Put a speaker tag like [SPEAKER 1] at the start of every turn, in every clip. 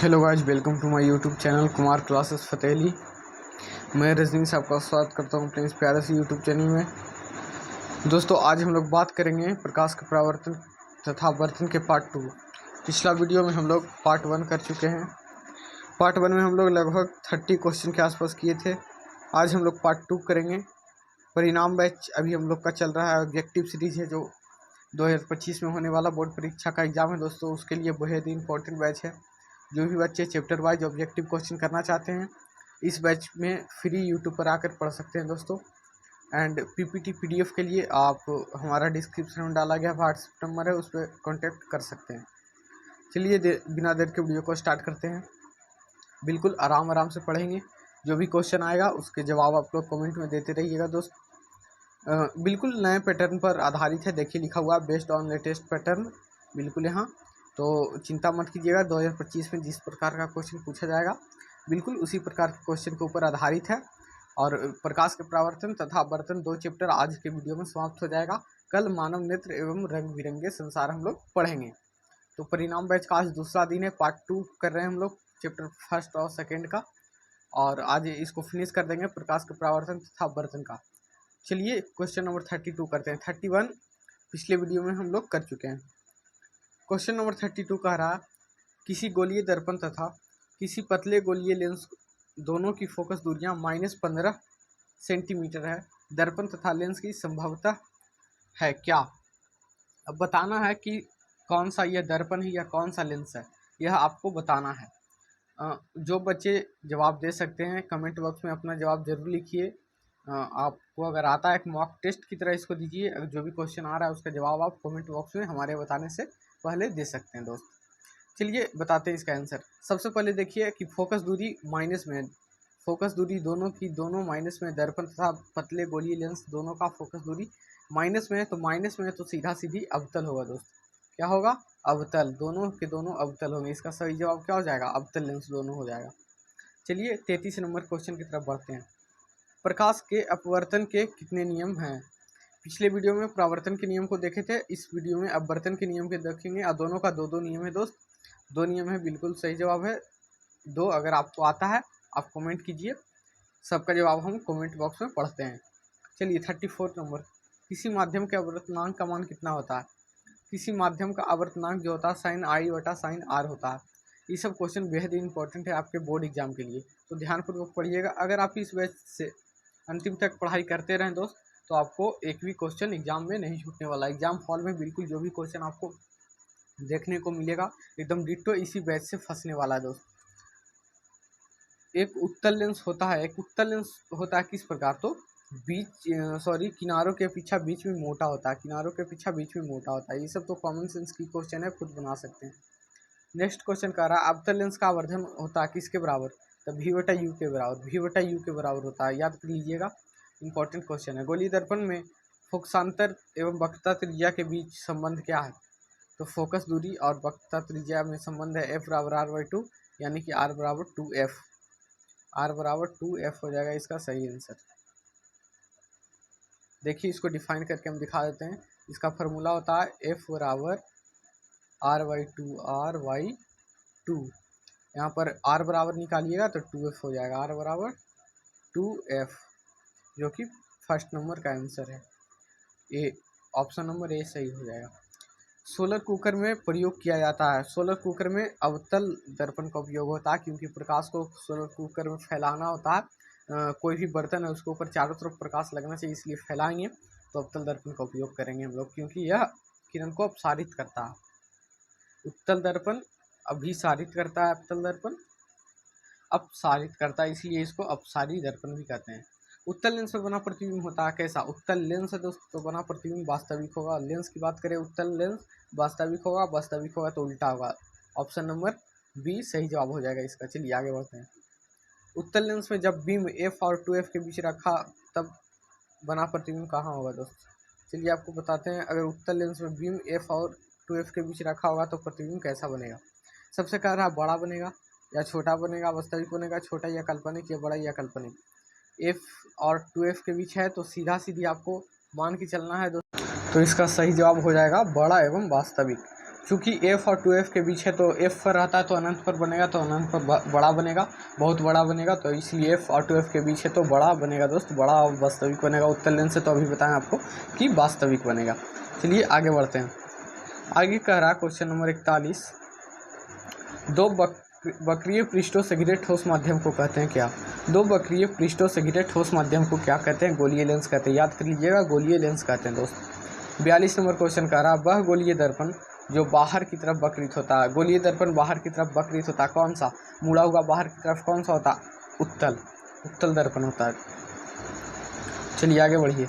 [SPEAKER 1] Hello guys, welcome to my YouTube channel Kumar classes Fatehli. मैं रजनी साहब का स्वागत करता हूं अपने इस प्यारे से यूट्यूब चैनल में। दोस्तों, आज हम लोग बात करेंगे प्रकाश के परावर्तन तथा वर्तन के पार्ट 2। पिछला वीडियो में हम लोग पार्ट 1 कर चुके हैं। पार्ट 1 में हम लोग लगभग 30 क्वेश्चन के आसपास किए थे। आज हम लोग पार्ट 2 करेंगे। परिणाम बैच अभी हम लोग का चल रहा है। ऑब्जेक्टिव सीरीज है जो 2025 में होने वाला बोर्ड परीक्षा का एग्जाम है दोस्तों, उसके लिए बेहद ही इंपॉर्टेंट बैच है। जो भी बच्चे चैप्टर वाइज ऑब्जेक्टिव क्वेश्चन करना चाहते हैं, इस बैच में फ्री यूट्यूब पर आकर पढ़ सकते हैं दोस्तों। एंड पीपीटी पीडीएफ के लिए आप हमारा डिस्क्रिप्शन में डाला गया व्हाट्सएप नंबर है, उस पर कॉन्टैक्ट कर सकते हैं। चलिए बिना देर के वीडियो को स्टार्ट करते हैं। बिल्कुल आराम से पढ़ेंगे। जो भी क्वेश्चन आएगा उसके जवाब आप लोग कमेंट में देते रहिएगा दोस्त। बिल्कुल नए पैटर्न पर आधारित है। देखिए लिखा हुआ बेस्ड ऑन लेटेस्ट पैटर्न, बिल्कुल यहाँ। तो चिंता मत कीजिएगा, 2025 में जिस प्रकार का क्वेश्चन पूछा जाएगा बिल्कुल उसी प्रकार के क्वेश्चन के ऊपर आधारित है। और प्रकाश के परावर्तन तथा वर्तन 2 चैप्टर आज के वीडियो में समाप्त हो जाएगा। कल मानव नेत्र एवं रंग बिरंगे संसार हम लोग पढ़ेंगे। तो परिणाम बैच का आज दूसरा दिन है। पार्ट 2 कर रहे हैं हम लोग चैप्टर 1 और 2 का, और आज इसको फिनिश कर देंगे प्रकाश के परावर्तन तथा वर्तन का। चलिए क्वेश्चन नंबर 32 करते हैं। 31 पिछले वीडियो में हम लोग कर चुके हैं। क्वेश्चन नंबर 32 कह रहा, किसी गोलीय दर्पण तथा किसी पतले गोलीय लेंस दोनों की फोकस दूरियां -15 सेंटीमीटर है। दर्पण तथा लेंस की संभवतः है क्या? अब बताना है कि कौन सा यह दर्पण है या कौन सा लेंस है, यह आपको बताना है। जो बच्चे जवाब दे सकते हैं कमेंट बॉक्स में अपना जवाब जरूर लिखिए। आपको अगर आता है एक मॉक टेस्ट की तरह इसको दीजिए। अगर जो भी क्वेश्चन आ रहा है उसका जवाब आप कमेंट बॉक्स में हमारे बताने से पहले दे सकते हैं दोस्त। चलिए बताते हैं इसका आंसर। सबसे पहले देखिए कि फोकस दूरी माइनस में है। फोकस दूरी दोनों की दोनों माइनस में। दर्पण तथा पतले गोलीय लेंस दोनों का फोकस दूरी माइनस में है, तो माइनस में है तो सीधा सीधी अवतल होगा दोस्त। क्या होगा? अवतल। दोनों के दोनों अवतल होंगे। इसका सही जवाब क्या हो जाएगा? अवतल लेंस दोनों हो जाएगा। चलिए 33 नंबर क्वेश्चन की तरफ बढ़ते हैं। प्रकाश के अपवर्तन के कितने नियम हैं? पिछले वीडियो में परावर्तन के नियम को देखे थे, इस वीडियो में अपवर्तन के नियम के देखेंगे। और दोनों का दो नियम है दोस्त। 2 नियम है, बिल्कुल सही जवाब है 2। अगर आपको आता है आप कमेंट कीजिए, सबका जवाब हम कमेंट बॉक्स में पढ़ते हैं। चलिए 34 नंबर, किसी माध्यम के आवर्तनांक का मान कितना होता है? किसी माध्यम का आवर्तनांक जो होता है sin i बटा sin r होता है। ये सब क्वेश्चन बेहद ही इंपॉर्टेंट है आपके बोर्ड एग्जाम के लिए, तो ध्यानपूर्वक पढ़िएगा। अगर आप इस बैच से अंतिम तक पढ़ाई करते रहें दोस्त, तो आपको एक भी क्वेश्चन एग्जाम में नहीं छूटने वाला। एग्जाम हॉल में बिल्कुल जो भी क्वेश्चन आपको देखने को मिलेगा एकदम डिट्टो इसी बैच से फंसने वाला है दोस्त। एक उत्तल लेंस होता है। एक उत्तल लेंस होता है किस प्रकार? तो किनारों के पीछा बीच में मोटा होता है। किनारों के पीछा बीच में मोटा होता है। ये सब तो कॉमन सेंस की क्वेश्चन है, खुद बना सकते हैं। नेक्स्ट क्वेश्चन कह रहा है अवतल लेंस का आवर्धन होता है किसके बराबर? तो v बटा यू के बराबर। v बटा यू के बराबर होता है, याद कर लीजिएगा, इंपॉर्टेंट क्वेश्चन है। गोलीय दर्पण में फोकसांतर एवं वक्रता त्रिज्या के बीच संबंध क्या है? तो फोकस दूरी और वक्रता त्रिज्या में संबंध है f बराबर r/2, यानी कि r बराबर 2f। r बराबर 2f हो जाएगा इसका सही आंसर। देखिए इसको डिफाइन करके हम दिखा देते हैं। इसका फॉर्मूला होता है f बराबर r/2 r/2। यहाँ पर r बराबर निकालिएगा तो 2f हो जाएगा। r बराबर 2f, जो कि फर्स्ट नंबर का आंसर है। ए, ऑप्शन नंबर ए सही हो जाएगा। सोलर कुकर में प्रयोग किया जाता है। सोलर कुकर में अवतल दर्पण का उपयोग होता है, क्योंकि प्रकाश को सोलर कुकर में फैलाना होता है। कोई भी बर्तन है उसके ऊपर चारों तरफ प्रकाश लगना चाहिए, इसलिए फैलाएंगे तो अवतल दर्पण का उपयोग करेंगे हम लोग, क्योंकि यह किरण को अपसारित करता है। उत्तल दर्पण अभिसारित करता है, अवतल दर्पण अपसारित करता है, इसलिए इसको अपसारी दर्पण भी कहते हैं। उत्तल लेंस में बना प्रतिबिंब होता है कैसा? उत्तल लेंस है दोस्तों, बना प्रतिबिंब वास्तविक होगा। लेंस की बात करें, उत्तल लेंस वास्तविक होगा, वास्तविक होगा तो उल्टा होगा। ऑप्शन नंबर बी सही जवाब हो जाएगा इसका। चलिए आगे बढ़ते हैं। उत्तल लेंस में जब बीम f और 2f के बीच रखा तब बना प्रतिबिंब कहाँ होगा दोस्त? चलिए आपको बताते हैं। अगर उत्तल लेंस में बीम f और 2f के बीच रखा होगा तो प्रतिबिंब कैसा बनेगा? सबसे कह रहा है बड़ा बनेगा या छोटा बनेगा, वास्तविक बनेगा, छोटा या काल्पनिक, या बड़ा या काल्पनिक। f और 2f के बीच है तो सीधा सीधी आपको मान के चलना है दोस्तों, तो इसका सही जवाब हो जाएगा बड़ा एवं वास्तविक। चूँकि f और 2f के बीच है तो f पर रहता है तो अनंत पर बनेगा, तो अनंत पर बड़ा बनेगा, बहुत बड़ा बनेगा, तो इसलिए f और 2f के बीच है तो बड़ा बनेगा दोस्त, बड़ा और वास्तविक बनेगा। उत्तर लेंस से तो अभी बताएं आपको कि वास्तविक बनेगा। चलिए आगे बढ़ते हैं। आगे कह रहा क्वेश्चन नंबर 41, दो वक्रीय पृष्ठों से घिरे ठोस माध्यम को कहते हैं क्या? दो वक्रीय पृष्ठों से घिरे ठोस माध्यम को क्या कहते हैं? गोलीय लेंस कहते हैं। याद कर लीजिएगा, गोलीय लेंस कहते हैं दोस्त। 42 नंबर क्वेश्चन कह रहा वह गोलीय दर्पण जो बाहर की तरफ वक्रित होता है। गोलीय दर्पण बाहर की तरफ वक्रित होता है, कौन सा? मुड़ा हुआ बाहर की तरफ कौन सा होता? उत्तल दर्पण होता है। चलिए आगे बढ़िए।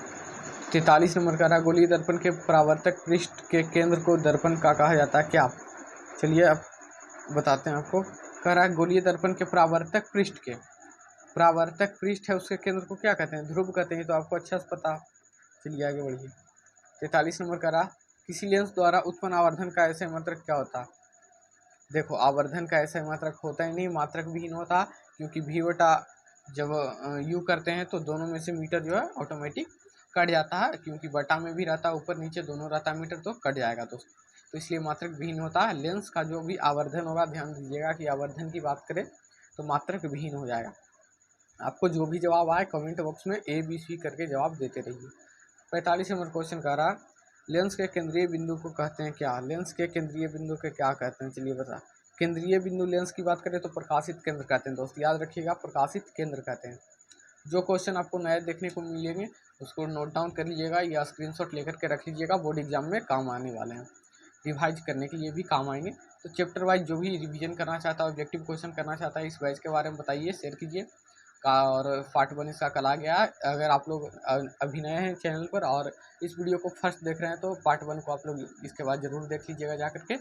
[SPEAKER 1] 43 नंबर कह रहा गोलीय दर्पण के परावर्तक पृष्ठ के केंद्र को दर्पण का कहा जाता है क्या? चलिए अब बताते हैं आपको। कह रहा है गोलीय दर्पण के परावर्तक पृष्ठ है, उसके केंद्र को क्या कहते हैं? ध्रुव कहते हैं। तो आपको अच्छा से पता। चलिए आगे बढ़िए। 43 नंबर कह रहा किसी लेंस द्वारा उत्पन्न आवर्धन का ऐसे मात्रक क्या होता? देखो, आवर्धन का ऐसा मात्रक होता ही नहीं, मात्रक विहीन होता, क्योंकि v बटा जब यू करते हैं तो दोनों में से मीटर जो है ऑटोमेटिक कट जाता है, क्योंकि बटा में भी रहता है, ऊपर नीचे दोनों रहता है मीटर, तो कट जाएगा दोस्त। तो इसलिए मात्रक विहीन होता है। लेंस का जो भी आवर्धन होगा, ध्यान दीजिएगा कि आवर्धन की बात करें तो मात्रक विहीन हो जाएगा। आपको जो भी जवाब आए कमेंट बॉक्स में ABC करके जवाब देते रहिए। 45 नंबर क्वेश्चन कह रहा लेंस के केंद्रीय बिंदु को कहते हैं क्या? लेंस के केंद्रीय बिंदु के क्या कहते हैं? चलिए बता। केंद्रीय बिंदु लेंस की बात करें तो प्रकाशित केंद्र कहते हैं दोस्त। याद रखिएगा, प्रकाशित केंद्र कहते हैं। जो क्वेश्चन आपको नए देखने को मिलेंगे उसको नोट डाउन कर लीजिएगा या स्क्रीनशॉट लेकर के रख लीजिएगा, बोर्ड एग्जाम में काम आने वाले हैं, रिवाइज करने के लिए भी काम आएंगे। तो चैप्टर वाइज जो भी रिवीजन करना चाहता है, ऑब्जेक्टिव क्वेश्चन करना चाहता है, इस बैच के बारे में बताइए, शेयर कीजिए का। और पार्ट 1 इसका कल आ गया है। अगर आप लोग अभी नए हैं चैनल पर और इस वीडियो को फर्स्ट देख रहे हैं तो पार्ट 1 को आप लोग इसके बाद ज़रूर देख लीजिएगा जा करके।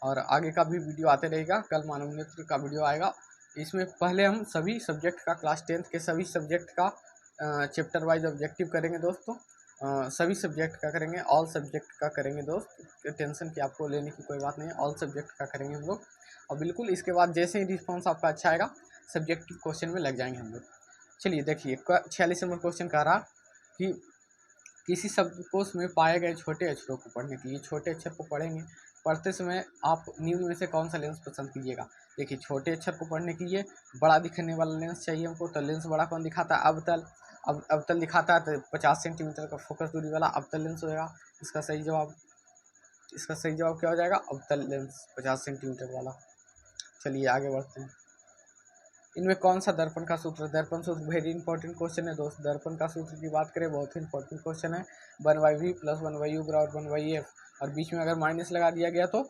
[SPEAKER 1] और आगे का भी वीडियो आते रहेगा। कल मानव नेत्र का वीडियो आएगा। इसमें पहले हम सभी सब्जेक्ट का, क्लास 10th के सभी सब्जेक्ट का चैप्टर वाइज ऑब्जेक्टिव करेंगे दोस्तों। सभी सब्जेक्ट का करेंगे, ऑल सब्जेक्ट का करेंगे दोस्त। टेंशन की आपको लेने की कोई बात नहीं है, ऑल सब्जेक्ट का करेंगे हम लोग। और बिल्कुल इसके बाद जैसे ही रिस्पॉन्स आपका अच्छा आएगा सब्जेक्टिव क्वेश्चन में लग जाएंगे हम लोग। चलिए देखिए, 46 नंबर क्वेश्चन कह रहा कि किसी शब्दकोश में पाए गए छोटे अक्षरों को पढ़ने के लिए, छोटे अक्षर को पढ़ते समय आप निम्न में से कौन सा लेंस पसंद कीजिएगा? देखिए, छोटे अक्षर को पढ़ने के लिए बड़ा दिखने वाला लेंस चाहिए हमको। तो लेंस बड़ा कौन दिखाता है? अवतल दिखाता है, तो 50 सेंटीमीटर का फोकस दूरी वाला अवतल लेंस होगा। इसका सही जवाब क्या हो जाएगा? अवतल लेंस 50 सेंटीमीटर वाला। चलिए आगे बढ़ते हैं। इनमें कौन सा दर्पण का सूत्र? दर्पण सूत्र वेरी इंपॉर्टेंट क्वेश्चन है दोस्त। दर्पण का सूत्र की बात करें, बहुत ही इंपॉर्टेंट क्वेश्चन है। 1/v + 1/u = 1/f, और बीच में अगर माइनस लगा दिया गया तो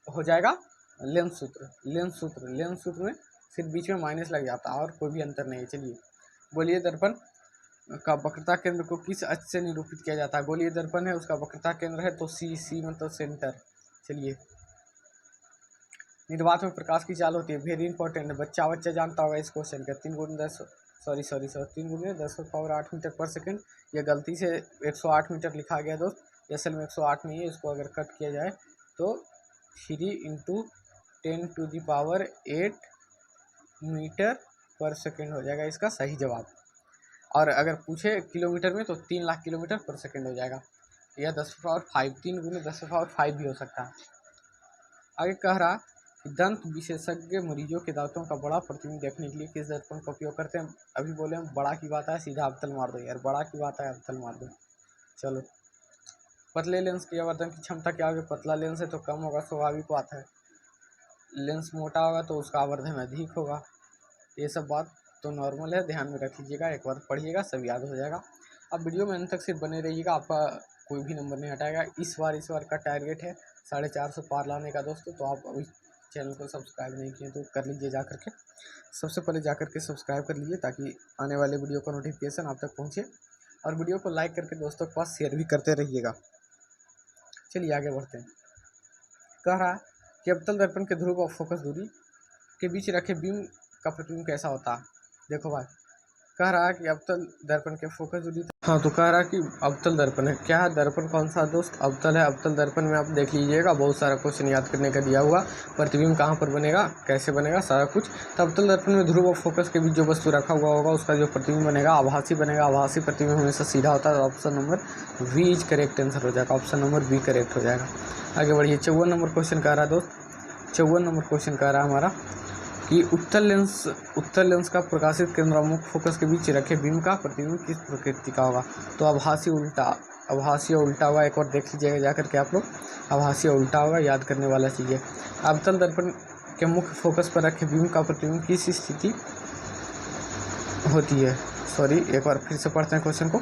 [SPEAKER 1] हो जाएगा लेंस सूत्र में सिर्फ बीच में माइनस लग जाता है और कोई भी अंतर नहीं है। चलिए, गोलीय दर्पण का वक्रता केंद्र को किस अक्ष से निरूपित किया जाता है? गोलीय दर्पण है, उसका वक्रता केंद्र है तो सी मतलब सेंटर। चलिए, निर्वात में प्रकाश की चाल होती है, वेरी इंपॉर्टेंट है, बच्चा जानता होगा इस क्वेश्चन का। 3 × 10 मीटर पर सेकंड। ये गलती से 108 मीटर लिखा गया दोस्त, असल में 108 नहीं है। इसको अगर कट किया जाए तो 3 × 10⁸ मीटर पर सेकंड हो जाएगा इसका सही जवाब। और अगर पूछे किलोमीटर में तो 3 लाख किलोमीटर पर सेकंड हो जाएगा, या 10⁵ 3 × 10⁵ भी हो सकता है। आगे कह रहा दंत विशेषज्ञ मरीजों के दांतों का बड़ा प्रतिबिंब देखने के लिए किस दर्पण का उपयोग करते हैं? अभी बोले हम बड़ा की बात है, सीधा अवतल मार दो यार, बड़ा की बात है अवतल मार दो। चलो, पतले लेंस की आवर्धन की क्षमता क्या होगी? पतला लेंस है तो कम होगा, स्वाभाविक बात है। लेंस मोटा होगा तो उसका आवर्धन अधिक होगा। ये सब बात तो नॉर्मल है, ध्यान में रख लीजिएगा, एक बार पढ़िएगा सब याद हो जाएगा। अब वीडियो में अंत तक सिर्फ बने रहिएगा, आपका कोई भी नंबर नहीं हटाएगा। इस बार का टारगेट है 450 पार लाने का दोस्तों। तो आप अभी चैनल को सब्सक्राइब नहीं किए तो कर लीजिए, जा करके सबसे पहले जा करके सब्सक्राइब कर लीजिए ताकि आने वाले वीडियो का नोटिफिकेशन आप तक पहुंचे। और वीडियो को लाइक करके दोस्तों के पास शेयर भी करते रहिएगा। चलिए आगे बढ़ते हैं। कह रहा कि अवतल दर्पण के ध्रुव और फोकस दूरी के बीच रखे बीम का प्रतिबिंब कैसा होता है? देखो भाई, कह रहा है कि अवतल दर्पण के फोकस दूरी, हाँ तो कह रहा कि अवतल दर्पण है। क्या है दर्पण? कौन सा दोस्त? अवतल है। अवतल दर्पण में आप देख लीजिएगा, बहुत सारा क्वेश्चन याद करने का दिया हुआ, प्रतिबिंब कहाँ पर बनेगा, कैसे बनेगा, सारा कुछ। तो अवतल दर्पण में ध्रुव और फोकस के बीच जो वस्तु रखा हुआ होगा उसका जो प्रतिबिंब बनेगा आभासी बनेगा। आभासी प्रतिबिंब हमेशा सीधा होता है। Option number V is correct answer हो जाएगा, ऑप्शन नंबर B करेक्ट हो जाएगा। आगे बढ़िए। 54 नंबर क्वेश्चन कह रहा है दोस्त, 54 नंबर क्वेश्चन कह रहा है हमारा कि उत्तल लेंस का प्रकाशित केंद्र और मुख्य फोकस के बीच रखे बीम का प्रतिबिंब किस प्रकृति का होगा। तो आभासी उल्टा होगा। एक और देख लीजिएगा जाकर के आप लोग, आभासी उल्टा होगा, याद करने वाला चीज़ है। अवतल दर्पण के मुख्य फोकस पर रखे बीम का प्रतिबिंब किस स्थिति होती है। सॉरी, एक बार फिर से पढ़ते हैं क्वेश्चन को।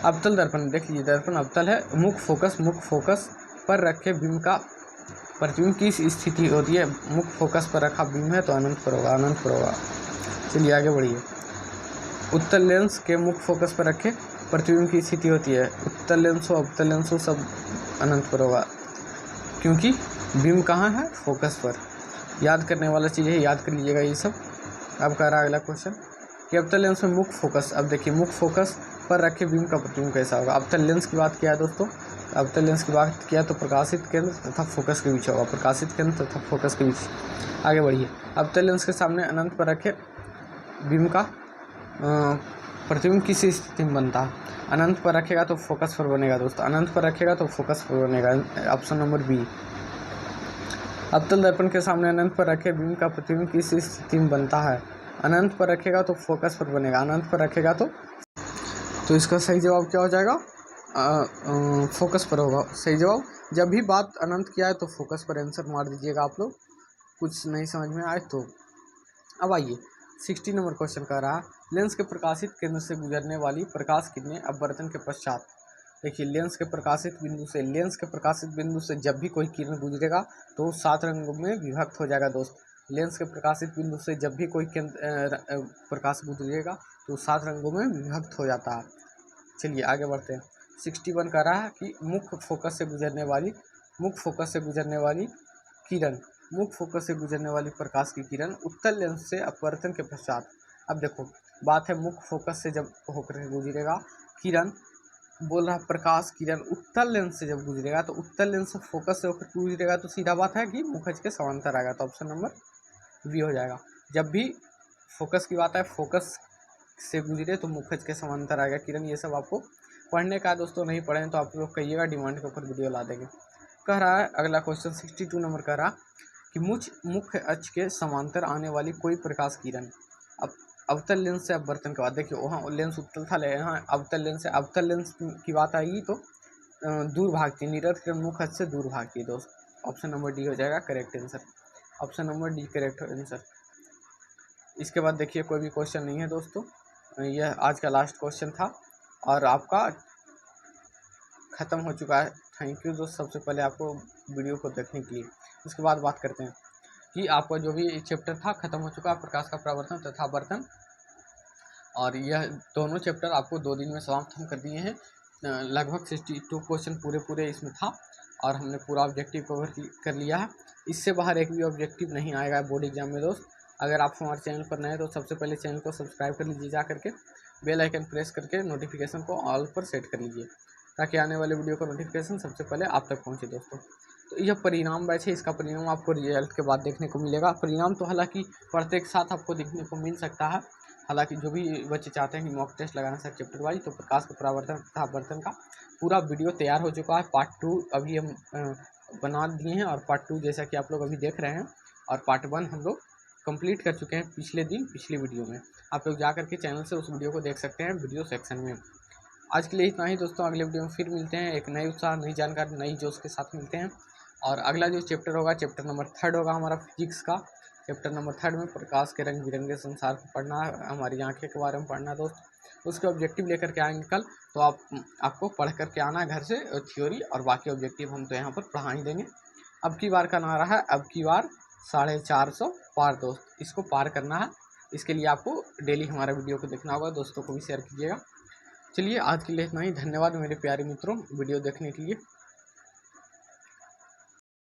[SPEAKER 1] अवतल दर्पण, देख लीजिए दर्पण अवतल है, मुख्य फोकस पर रखे बीम का प्रतिबिंब किस स्थिति होती है। मुख्य फोकस पर रखा बीम है तो अनंत पर होगा। चलिए आगे बढ़िए। उत्तल लेंस के मुख्य फोकस पर रखे प्रतिबिंब की स्थिति होती है। उत्तल लेंस हो अवतल लेंस हो सब अनंत पर होगा, क्योंकि बीम कहाँ है, फोकस पर। याद करने वाला चीज़ है, याद कर लीजिएगा ये सब। अब कह रहा है अगला क्वेश्चन कि अवतल लेंस में मुख्य फोकस, अब देखिए मुख्य फोकस पर रखे बीम का प्रतिबिंब कैसा होगा। अवतल लेंस की बात किया है दोस्तों, अवतल लेंस की बात किया तो प्रकाशित केंद्र तथा फोकस के बीच होगा, प्रकाशित केंद्र तथा फोकस के बीच। आगे बढ़िए। अवतल लेंस के सामने अनंत पर रखे बीम का प्रतिबिंब किस स्थिति में बनता है। अनंत पर रखेगा तो फोकस पर बनेगा दोस्तों, अनंत पर रखेगा तो फोकस पर बनेगा। Option number B. अवतल दर्पण के सामने अनंत पर रखे बीम का प्रतिबिंब किस स्थिति में बनता है। अनंत पर रखेगा तो फोकस पर बनेगा, अनंत पर रखेगा तो इसका सही जवाब क्या हो जाएगा, फोकस पर होगा सही जवाब। जब भी बात अनंत की आए तो फोकस पर आंसर मार दीजिएगा आप लोग, कुछ नहीं समझ में आए तो। अब आइए 60 नंबर क्वेश्चन कह रहा है लेंस के प्रकाशित केंद्र से गुजरने वाली प्रकाश किरणें अपवर्तन के पश्चात। देखिए लेंस के प्रकाशित बिंदु से जब भी कोई किरण गुजरेगा तो 7 रंगों में विभक्त हो जाएगा दोस्त। लेंस के प्रकाशित बिंदु से जब भी कोई प्रकाश गुजरेगा तो 7 रंगों में विभक्त हो जाता है। चलिए आगे बढ़ते हैं। 61 कह रहा है कि मुख्य फोकस से गुजरने वाली प्रकाश की किरण उत्तल लेंस से अपवर्तन के पश्चात। अब देखो बात है मुख्य फोकस से जब होकर गुजरेगा किरण, बोल रहा प्रकाश किरण उत्तल लेंस से जब गुजरेगा तो उत्तल लेंस से फोकस से होकर गुजरेगा तो सीधा बात है कि मुखज के समांतर आएगा, तो ऑप्शन नंबर बी हो जाएगा। जब भी फोकस की बात है, फोकस से गुजरे तो मुखज के समांतर आएगा किरण। ये सब आपको पढ़ने का दोस्तों, नहीं पढ़ें तो आप लोग कहिएगा, डिमांड के ऊपर वीडियो ला देंगे। कह रहा है अगला क्वेश्चन 62 नंबर कह रहा कि मुख्य अक्ष के समांतर आने वाली कोई प्रकाश किरण अब अवतल लेंस से अपवर्तन के बाद, देखिए वहाँ लेंस उत्तल था, यहाँ अवतल लेंस की बात आएगी तो दूर भागती, निरत किरण मुख्य अक्ष से दूर भागती है दोस्त। ऑप्शन नंबर डी हो जाएगा correct answer, option number D correct answer. इसके बाद देखिए कोई भी क्वेश्चन नहीं है दोस्तों, यह आज का लास्ट क्वेश्चन था और आपका ख़त्म हो चुका है। थैंक यू दोस्त सबसे पहले आपको वीडियो को देखने के लिए। उसके बाद बात करते हैं कि आपका जो भी चैप्टर था ख़त्म हो चुका है, प्रकाश का परावर्तन तथा अपवर्तन, और यह दोनों चैप्टर आपको 2 दिन में समाप्त हम कर दिए हैं। लगभग 62 क्वेश्चन पूरे इसमें था और हमने पूरा ऑब्जेक्टिव कवर कर लिया है। इससे बाहर एक भी ऑब्जेक्टिव नहीं आएगा बोर्ड एग्जाम में दोस्त। अगर आप हमारे चैनल पर नए हैं तो सबसे पहले चैनल को सब्सक्राइब कर लीजिए, जा करके बेल आइकन प्रेस करके नोटिफिकेशन को ऑल पर सेट कर लीजिए ताकि आने वाले वीडियो का नोटिफिकेशन सबसे पहले आप तक पहुंचे दोस्तों। तो यह परिणाम बैच है, इसका परिणाम आपको रिजल्ट के बाद देखने को मिलेगा। परिणाम तो हालांकि प्रत्येक साथ आपको देखने को मिल सकता है, हालांकि जो भी बच्चे चाहते हैं कि मॉक टेस्ट लगाना सर चैप्टर वाइज, तो प्रकाश का परावर्तन तथा अपवर्तन का पूरा वीडियो तैयार हो चुका है। पार्ट 2 अभी हम बना दिए हैं और पार्ट 2 जैसा कि आप लोग अभी देख रहे हैं, और पार्ट 1 हम लोग कंप्लीट कर चुके हैं पिछली वीडियो में। आप लोग जा करके चैनल से उस वीडियो को देख सकते हैं वीडियो सेक्शन में। आज के लिए इतना ही दोस्तों, अगले वीडियो में फिर मिलते हैं, एक नई उत्साह, नई जानकारी, नई जोश के साथ मिलते हैं। और अगला जो चैप्टर होगा, चैप्टर नंबर 3 होगा हमारा फिजिक्स का। चैप्टर नंबर 3 में प्रकाश के रंग बिरंगे संसार को पढ़ना है, हमारी आंखें के बारे में पढ़ना है दोस्त। उसके ऑब्जेक्टिव लेकर के आएंगे कल, तो आपको पढ़ करके आना है घर से थ्योरी, और बाकी ऑब्जेक्टिव हम तो यहाँ पर पढ़ा ही देंगे। अब की बार का नारा है, अब की बार 450 पार दोस्त, इसको पार करना है। इसके लिए आपको डेली हमारा वीडियो को देखना होगा, दोस्तों को भी शेयर कीजिएगा। चलिए आज के लिए इतना ही, धन्यवाद मेरे प्यारे मित्रों वीडियो देखने के लिए।